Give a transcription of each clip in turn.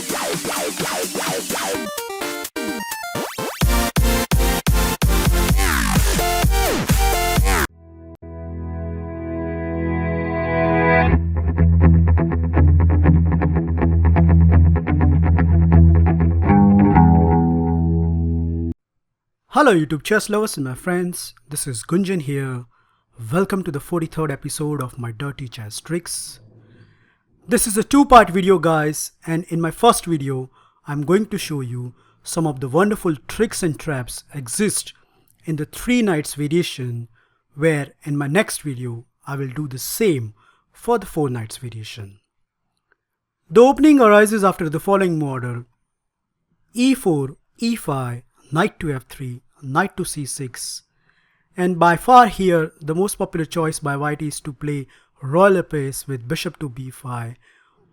Hello YouTube chess lovers and my friends, this is Gunjan here. Welcome to the 43rd episode of my Dirty Chess Tricks. This is a two-part video guys, and in my first video I'm going to show you some of the wonderful tricks and traps exist in the 3 knights variation, where in my next video I will do the same for the 4 knights variation. The opening arises after the following order: e4, e5, knight to f3, knight to c6, and by far here the most popular choice by white is to play royal pace with bishop to b5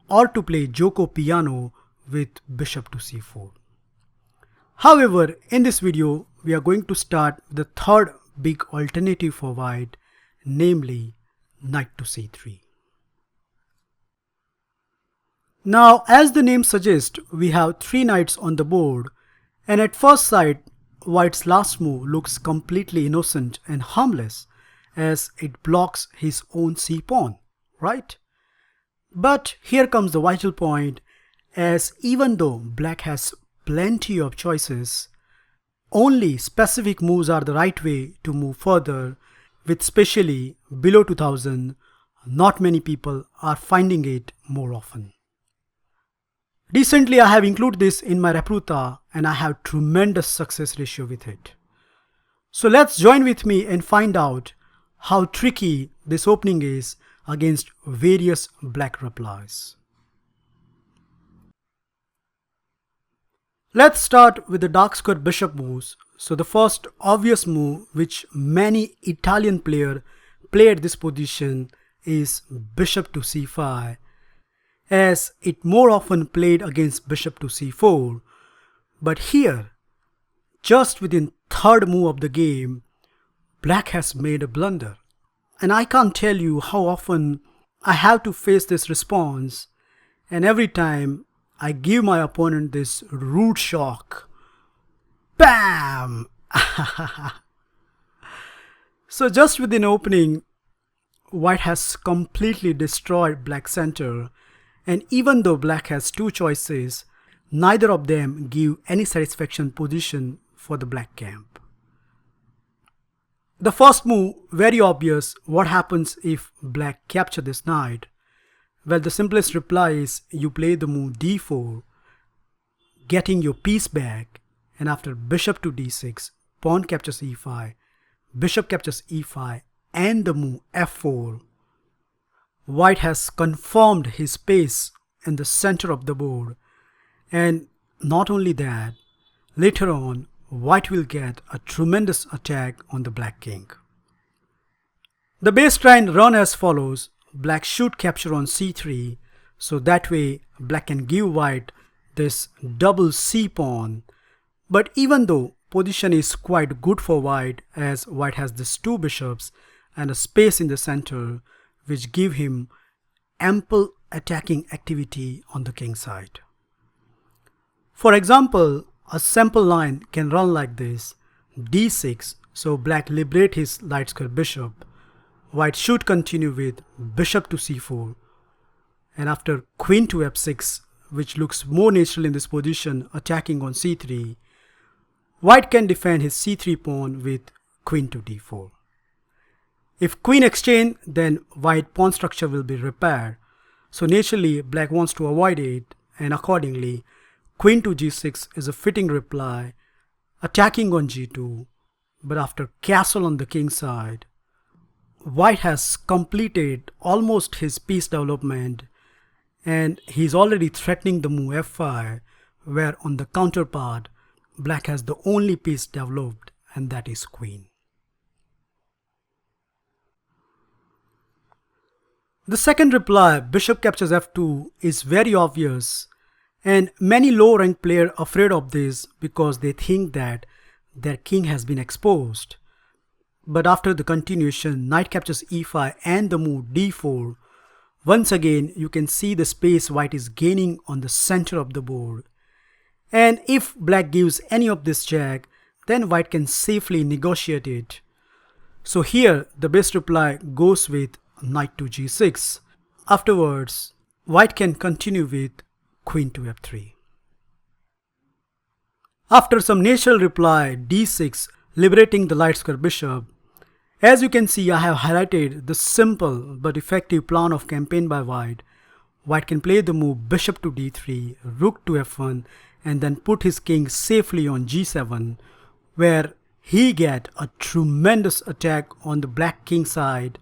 or to play Joko piano with bishop to c4. However, in this video we are going to start the third big alternative for white, namely knight to c3. Now, as the name suggests, we have 3 knights on the board, and at first sight white's last move looks completely innocent and harmless as it blocks his own c-pawn, right? But here comes the vital point, as even though black has plenty of choices, only specific moves are the right way to move further, with especially below 2000, not many people are finding it more often. Recently I have included this in my repertoire and I have tremendous success ratio with it. So let's join with me and find out how tricky this opening is against various black replies. Let's start with the dark square bishop moves. So the first obvious move which many Italian players play at this position is bishop to c5, as it more often played against bishop to c4. But here, just within third move of the game, black has made a blunder. And I can't tell you how often I have to face this response, and every time I give my opponent this rude shock. BAM! So just within opening, white has completely destroyed black's center, and even though black has 2 choices, neither of them give any satisfaction position for the black camp. The first move, very obvious. What happens if black capture this knight? Well, the simplest reply is you play the move d4, getting your piece back, and after bishop to d6, pawn captures e5, bishop captures e5, and the move f4. White has confirmed his space in the center of the board, and not only that, later on white will get a tremendous attack on the black king. The base train run as follows: black should capture on c3, so that way black can give white this double c pawn. But even though position is quite good for white, as white has these 2 bishops and a space in the center which give him ample attacking activity on the king side. For example, a sample line can run like this: d6, so black liberate his light square bishop. White should continue with bishop to c4, and after queen to f6, which looks more natural in this position, attacking on c3, white can defend his c3 pawn with queen to d4. If queen exchange, then white pawn structure will be repaired. So naturally black wants to avoid it, and accordingly queen to g6 is a fitting reply, attacking on g2. But after castle on the king side, white has completed almost his piece development, and he's already threatening the move f5, where on the counterpart black has the only piece developed, and that is queen. The second reply, bishop captures f2, is very obvious, and many low ranked players are afraid of this because they think that their king has been exposed. But after the continuation, knight captures e5 and the move d4, Once again, you can see the space white is gaining on the center of the board. And if black gives any of this jack, then white can safely negotiate it. So here the best reply goes with knight to g6. Afterwards, white can continue with queen to f3. After some natural reply d6, liberating the light square bishop, as you can see, I have highlighted the simple but effective plan of campaign by white. White can play the move bishop to d3, rook to f1, and then put his king safely on g7, where he get a tremendous attack on the black king side.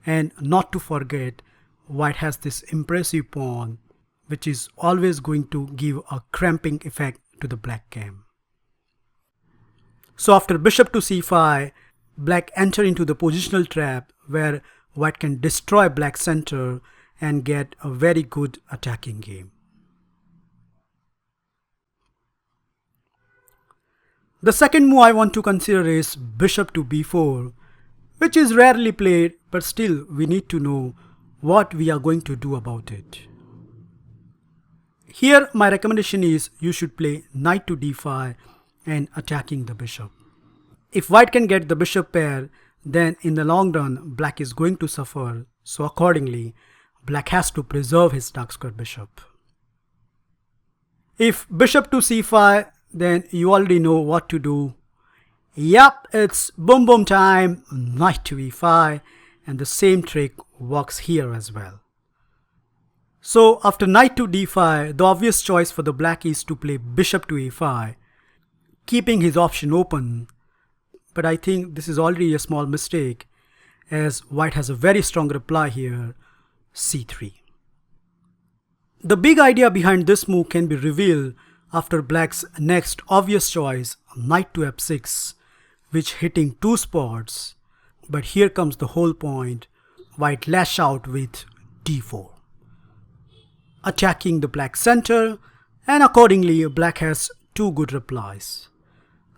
And not to forget, white has this impressive pawn, which is always going to give a cramping effect to the black game. So after bishop to c5, black enter into the positional trap where white can destroy black center and get a very good attacking game. The second move I want to consider is bishop to b4, which is rarely played, but still we need to know what we are going to do about it. Here my recommendation is you should play knight to d5 and attacking the bishop. If white can get the bishop pair, then in the long run black is going to suffer, so accordingly black has to preserve his dark square bishop. If bishop to c5, then you already know what to do. Yup, it's boom boom time, knight to e5, and the same trick works here as well. So after knight to d5, the obvious choice for the black is to play bishop to e5, keeping his option open. But I think this is already a small mistake, as white has a very strong reply here, c3. The big idea behind this move can be revealed after black's next obvious choice, knight to f6, which hitting two spots. But here comes the whole point, white lash out with d4, attacking the black center, and accordingly black has two good replies.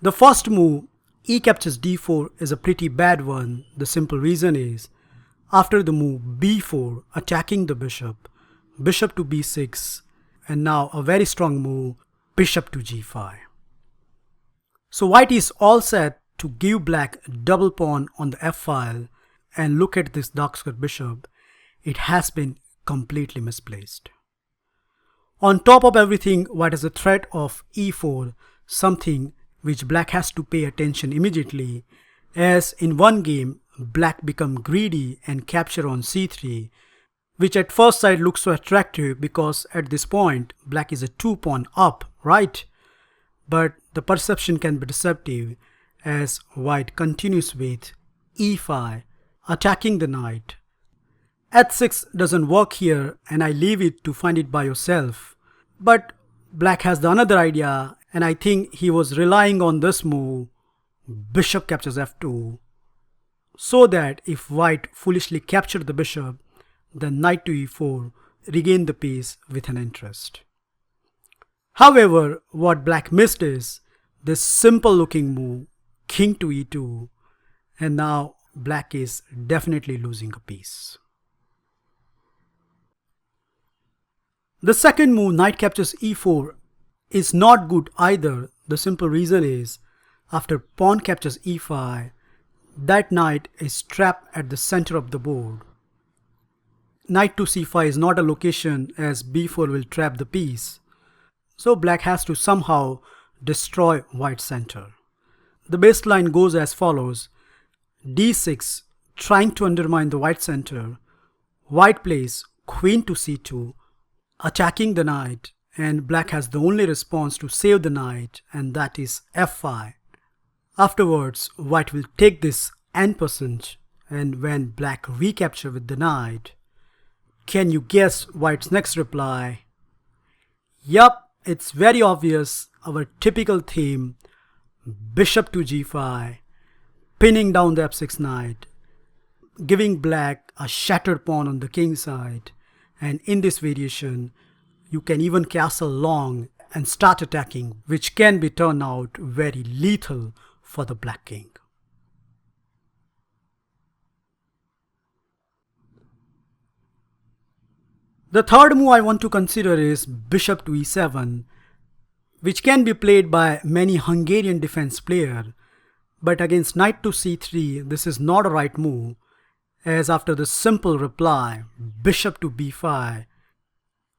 The first move, e captures d4, is a pretty bad one. The simple reason is, after the move b4, attacking the bishop, bishop to b6, and now a very strong move, bishop to g5. So white is all set to give black double pawn on the f-file, and look at this dark square bishop, it has been completely misplaced. On top of everything, white has a threat of e4, something which black has to pay attention immediately, as in one game black become greedy and capture on c3, which at first sight looks so attractive because at this point black is a 2-pawn up, right? But the perception can be deceptive, as white continues with e5, attacking the knight. h6 doesn't work here, and I leave it to find it by yourself. But black has the another idea, and I think he was relying on this move, bishop captures f2, so that if white foolishly captured the bishop, then knight to e4 regain the piece with an interest. However, what black missed is this simple looking move, king to e2, and now black is definitely losing a piece. The second move, knight captures e4, is not good either. The simple reason is, after pawn captures e5, that knight is trapped at the center of the board. Knight to c5 is not a location, as b4 will trap the piece. So black has to somehow destroy white's center. The baseline goes as follows: d6, trying to undermine the white center. White plays queen to c2, attacking the knight, and black has the only response to save the knight, and that is f5. Afterwards, white will take this n%, and when black recapture with the knight, can you guess white's next reply? Yup, it's very obvious, our typical theme, bishop to g5, pinning down the f6 knight, giving black a shattered pawn on the king side, and in this variation, you can even castle long and start attacking, which can be turned out very lethal for the black king. The third move I want to consider is bishop to e7, which can be played by many Hungarian defense players. But against knight to c3, this is not a right move, as after the simple reply, bishop to b5,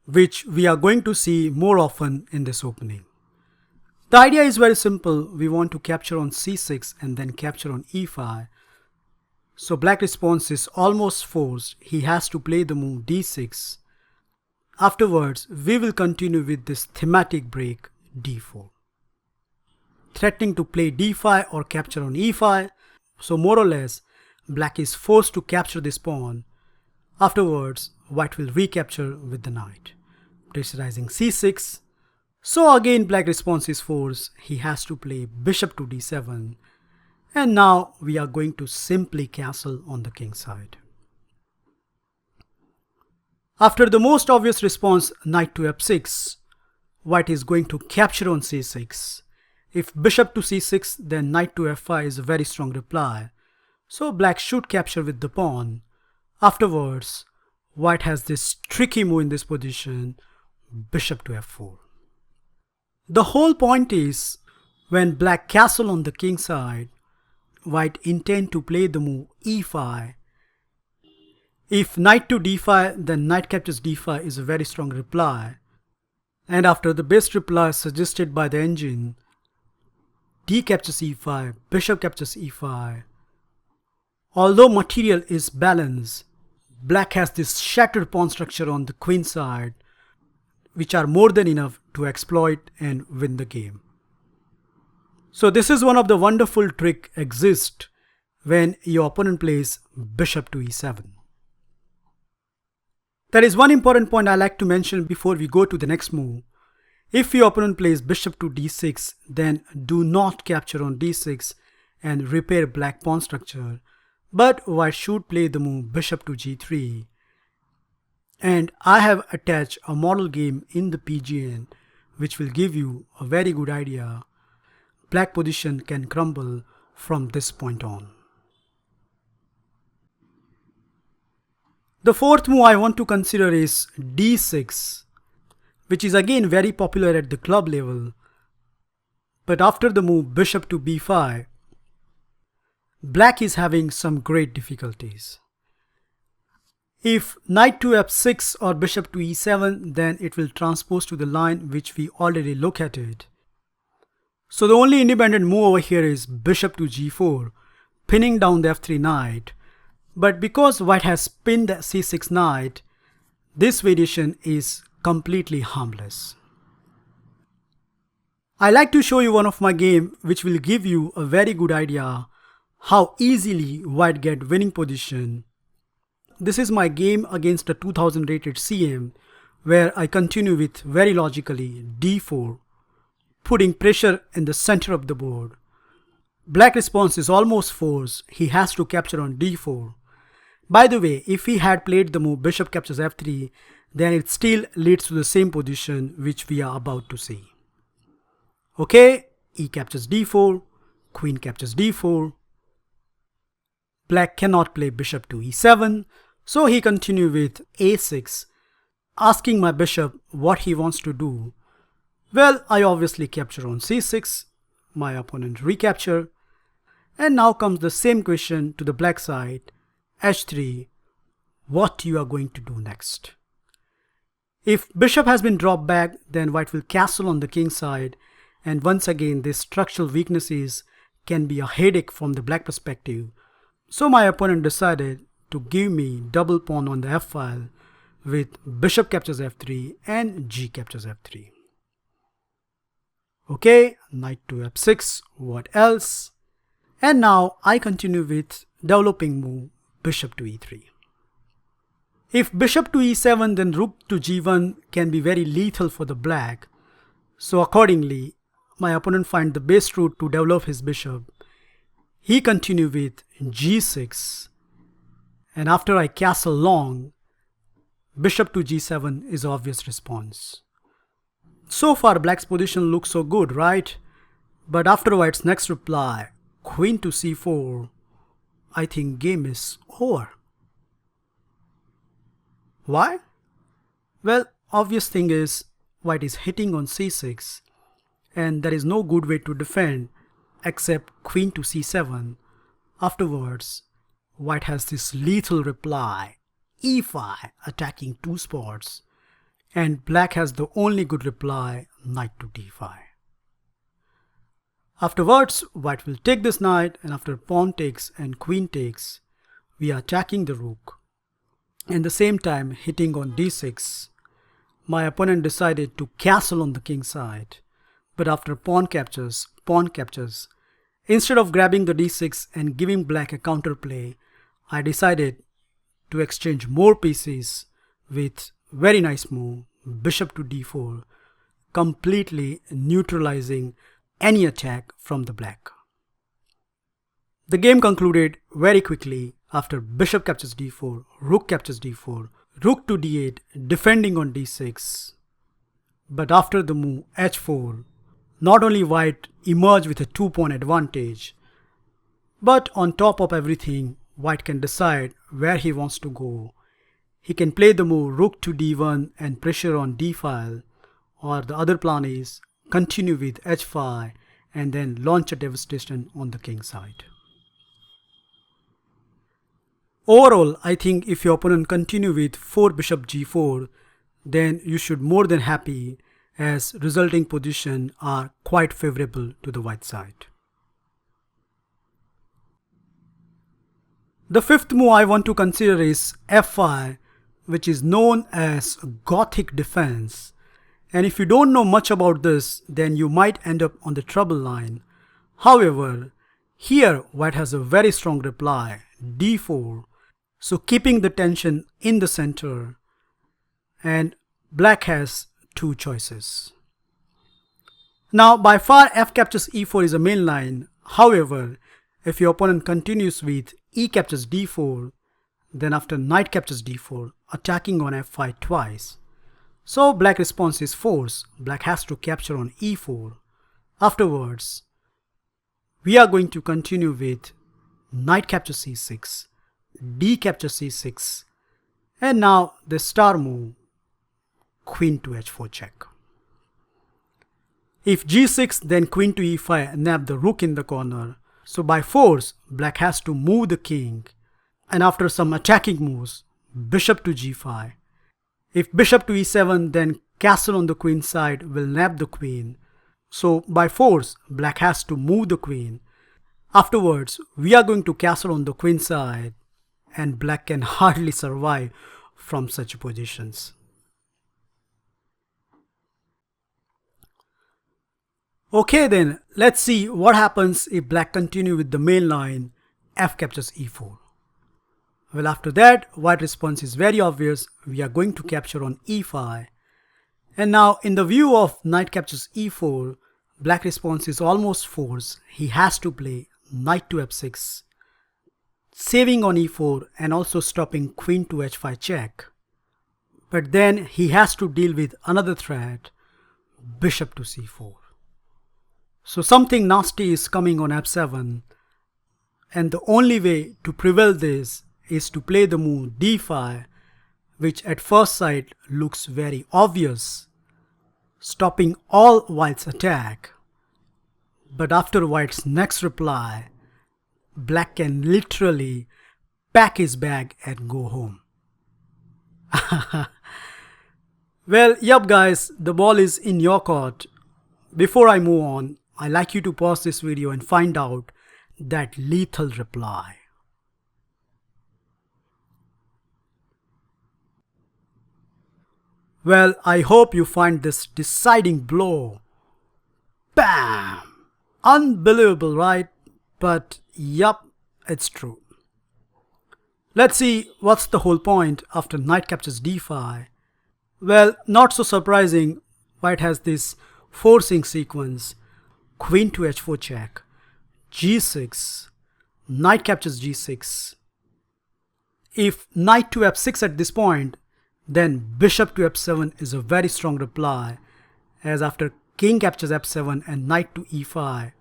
which we are going to see more often in this opening. The idea is very simple. We want to capture on c6 and then capture on e5. So black response is almost forced. He has to play the move d6. Afterwards, we will continue with this thematic break d4. Threatening to play d5 or capture on e5. So more or less, black is forced to capture this pawn. Afterwards, white will recapture with the knight. Pressurizing c6. So again black response is forced. He has to play bishop to d7. And now we are going to simply castle on the king side. After the most obvious response, knight to f6, white is going to capture on c6. If bishop to c6, then knight to f5 is a very strong reply. So black should capture with the pawn. Afterwards, white has this tricky move in this position, bishop to f4. The whole point is, when black castle on the king side, white intend to play the move e5. If knight to d5, then knight captures d5 is a very strong reply. And after the best reply suggested by the engine, d captures e5, bishop captures e5. Although material is balanced, black has this shattered pawn structure on the queen side, which are more than enough to exploit and win the game. So this is one of the wonderful trick exists when your opponent plays bishop to e7. There is one important point I like to mention before we go to the next move. If your opponent plays bishop to d6, then do not capture on d6 and repair black pawn structure, but white should play the move bishop to g3. And I have attached a model game in the PGN which will give you a very good idea. Black position can crumble from this point on. The fourth move I want to consider is d6, which is again very popular at the club level. But after the move bishop to b5, black is having some great difficulties. If knight to f6 or bishop to e7, then it will transpose to the line which we already look at it. So the only independent move over here is bishop to g4, pinning down the f3 knight. But because white has pinned the c6 knight, this variation is completely harmless. I like to show you one of my game which will give you a very good idea how easily white get winning position. This is my game against a 2000 rated CM, where I continue with very logically d4, putting pressure in the center of the board. Black response is almost forced. He has to capture on d4. By the way, if he had played the move bishop captures f3, then it still leads to the same position which we are about to see. Okay, e captures d4, queen captures d4. Black cannot play bishop to e7, so he continues with a6, asking my bishop what he wants to do. Well, I obviously capture on c6, my opponent recapture, and now comes the same question to the black side, h3, what you are going to do next. If bishop has been dropped back, then white will castle on the king side, and once again these structural weaknesses can be a headache from the black perspective. So my opponent decided to give me double pawn on the f file with bishop captures f3 and g captures f3. Okay, knight to f6, what else? And now I continue with developing move bishop to e3. If bishop to e7, then rook to g1 can be very lethal for the black. So accordingly, my opponent finds the best route to develop his bishop. He continues with g6, and after I castle long, bishop to g7 is obvious response. So far black's position looks so good, right? But after white's next reply, queen to c4, I think game is over. Why? Well, obvious thing is white is hitting on c6 and there is no good way to defend except queen to c7. Afterwards, white has this lethal reply, e5, attacking two spots, and black has the only good reply, knight to d5. Afterwards, white will take this knight, and after pawn takes and queen takes, we are attacking the rook. At the same time, hitting on d6. My opponent decided to castle on the king side, but after pawn captures, instead of grabbing the d6 and giving black a counterplay, I decided to exchange more pieces with very nice move, bishop to d4, completely neutralizing any attack from the black. The game concluded very quickly after bishop captures d4, rook captures d4, rook to d8, defending on d6. But after the move h4, not only white emerged with a 2-pawn advantage, but on top of everything, white can decide where he wants to go. He can play the move rook to d1 and pressure on d-file, or the other plan is continue with h5 and then launch a devastation on the king side. Overall, I think if your opponent continue with 4 bishop g4, then you should more than happy, as resulting position are quite favorable to the white side. The fifth move I want to consider is f5, which is known as Gothic defense. And if you don't know much about this, then you might end up on the trouble line. However, here white has a very strong reply, d4, so keeping the tension in the center, and black has two choices. Now by far f captures e4 is a main line. However, if your opponent continues with e captures d4, then after knight captures d4, attacking on f5 twice. So black response is force. Black has to capture on e4. Afterwards, we are going to continue with knight captures c6, d captures c6, and now the star move, queen to h4 check. If g6, then queen to e5 nab the rook in the corner. So by force, black has to move the king, and after some attacking moves, bishop to g5. If bishop to e7, then castle on the queen side will nab the queen. So by force, black has to move the queen. Afterwards, we are going to castle on the queen side, and black can hardly survive from such positions. Okay then, let's see what happens if black continue with the main line, f captures e4. Well, after that, white response is very obvious. We are going to capture on e5. And now in the view of knight captures e4, black response is almost forced. He has to play knight to f6, saving on e4 and also stopping queen to h5 check. But then he has to deal with another threat, bishop to c4. So something nasty is coming on f7, and the only way to prevail this is to play the move d5, which at first sight looks very obvious, stopping all white's attack. But after white's next reply, black can literally pack his bag and go home. Well, yup guys, the ball is in your court. Before I move on, I'd like you to pause this video and find out that lethal reply. Well, I hope you find this deciding blow. Bam! Unbelievable, right? But yup, it's true. Let's see what's the whole point after knight captures d5. Well, not so surprising, white has this forcing sequence, queen to h4 check, g6, knight captures g6. If knight to f6 at this point, then bishop to f7 is a very strong reply, as after king captures f7 and knight to e5,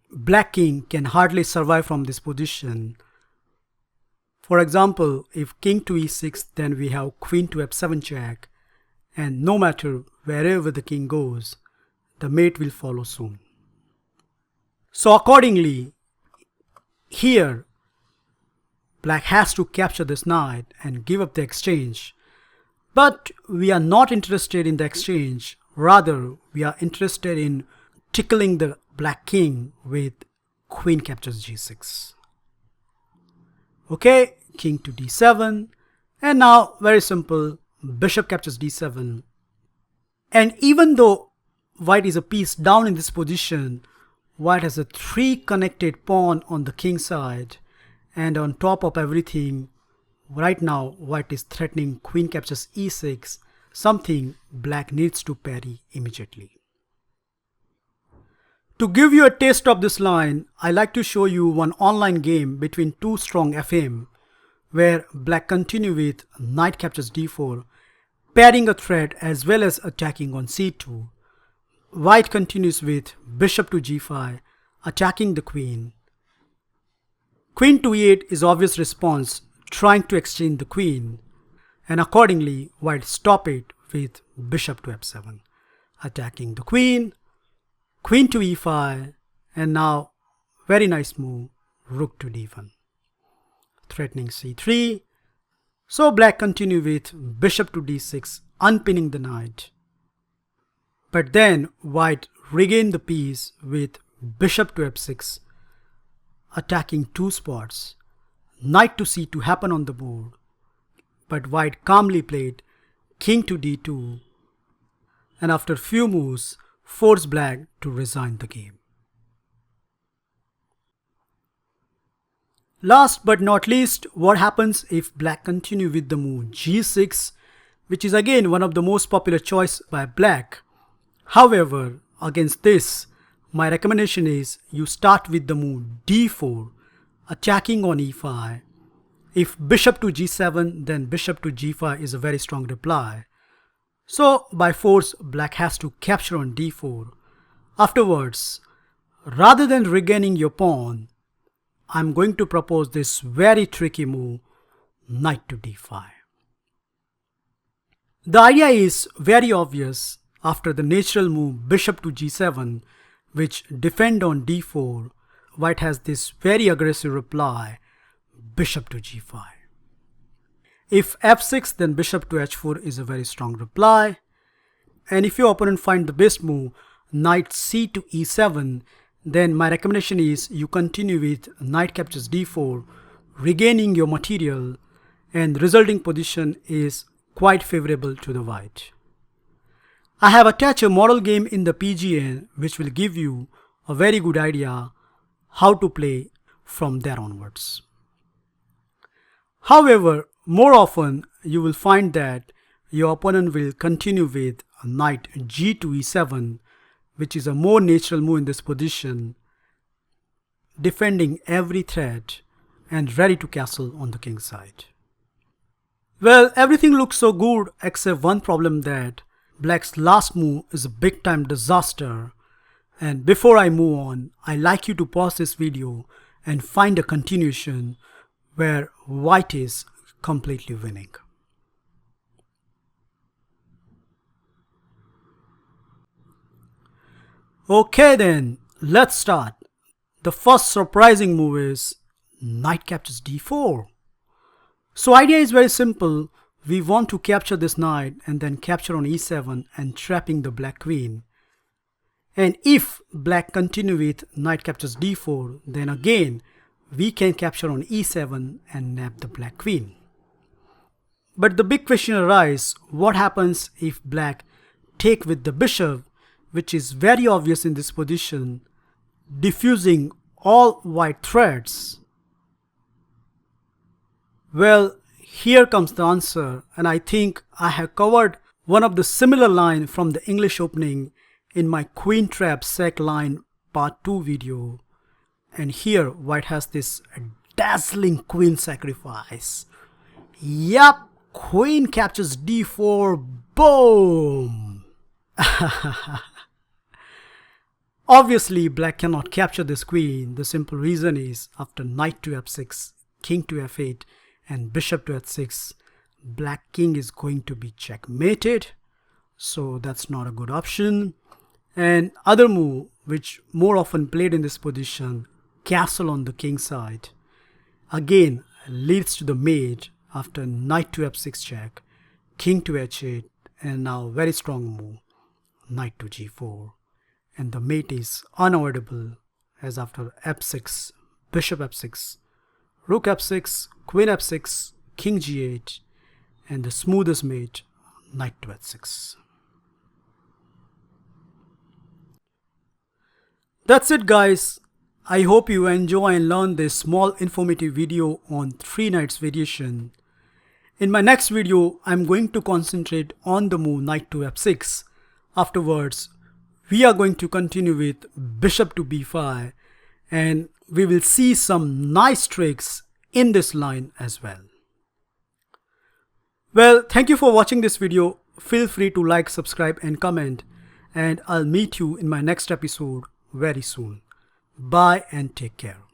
black king can hardly survive from this position. For example, if king to e6, then we have queen to f7 check, and no matter wherever the king goes, the mate will follow soon. So accordingly, here black has to capture this knight and give up the exchange. But we are not interested in the exchange, rather we are interested in tickling the black king with queen captures g6. Okay, king to d7, and now very simple, bishop captures d7. And even though white is a piece down in this position, white has a 3 connected pawn on the king side, and on top of everything, right now white is threatening queen captures e6, something black needs to parry immediately. To give you a taste of this line, I like to show you one online game between two strong FM, where black continue with knight captures d4, parrying a threat as well as attacking on c2. White continues with bishop to g5, attacking the queen. Queen to e8 is obvious response, trying to exchange the queen, and accordingly white stop it with bishop to f7, attacking the queen. Queen to e5, and now very nice move, rook to d1, threatening c3. So black continue with bishop to d6, unpinning the knight. But then white regain the piece with bishop to f6, attacking 2 spots. Knight to c2 happen on the board, but white calmly played king to d2, and after few moves forced black to resign the game. Last but not least, what happens if black continue with the move g6, which is again one of the most popular choice by black. However, against this, my recommendation is you start with the move d4, attacking on e5. If bishop to g7, then bishop to g5 is a very strong reply. So by force, black has to capture on d4. Afterwards, rather than regaining your pawn, I'm going to propose this very tricky move, knight to d5. The idea is very obvious. After the natural move bishop to g7, which defend on d4, white has this very aggressive reply, bishop to g5. If f6, then bishop to h4 is a very strong reply. And if your opponent find the best move, knight c to e7, then my recommendation is you continue with knight captures d4, regaining your material, and the resulting position is quite favorable to the white. I have attached a model game in the PGN which will give you a very good idea how to play from there onwards. However, more often you will find that your opponent will continue with knight g to e7, which is a more natural move in this position, defending every threat and ready to castle on the king side. Well, everything looks so good except one problem, that black's last move is a big time disaster. And before I move on, I like you to pause this video and find a continuation where white is completely winning. Okay then, let's start. The first surprising move is knight captures d4. So idea is very simple. We want to capture this knight and then capture on e7 and trapping the black queen. And if black continue with knight captures d4, then again we can capture on e7 and nab the black queen. But the big question arises, what happens if black take with the bishop, which is very obvious in this position, diffusing all white threats? Well, here comes the answer, and I think I have covered one of the similar line from the English opening in my queen trap sack line part 2 video. And here white has this dazzling queen sacrifice. Yup, queen captures d4, boom! Obviously black cannot capture this queen. The simple reason is after knight to f6, king to f8 and bishop to h6, black king is going to be checkmated. so that's not a good option. And other move which more often played in this position, castle on the king side, again leads to the mate after knight to f6 check, king to h8, and now very strong move, knight to g4, and the mate is unavoidable, as after f6, bishop f6, rook f6, queen f6, king g8, and the smoothest mate, knight to h6. That's it, guys. I hope you enjoy and learn this small informative video on 3 knights variation. In my next video, I'm going to concentrate on the move knight to f6. Afterwards, we are going to continue with bishop to b5, and we will see some nice tricks in this line as well. Well, thank you for watching this video. Feel free to like, subscribe and comment, and I'll meet you in my next episode very soon. Bye and take care.